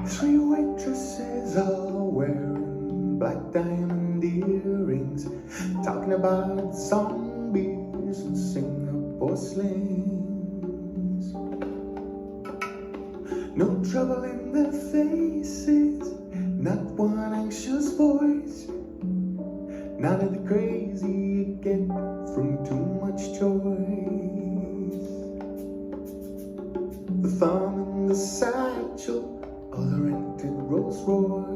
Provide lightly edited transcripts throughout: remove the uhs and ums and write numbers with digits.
Three waitresses all wearing black diamond earrings, talking about zombies and Singapore slings. No trouble in their faces, not one anxious voice. None of the crazy you get from too much choice. The thumb and the satchel, or the rented Rolls Royce.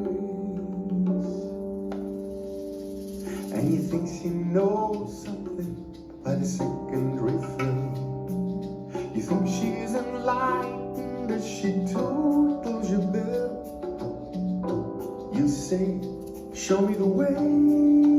And you think she knows something by the second refill. You think she's enlightened as she totals your bill. You say, show me the way.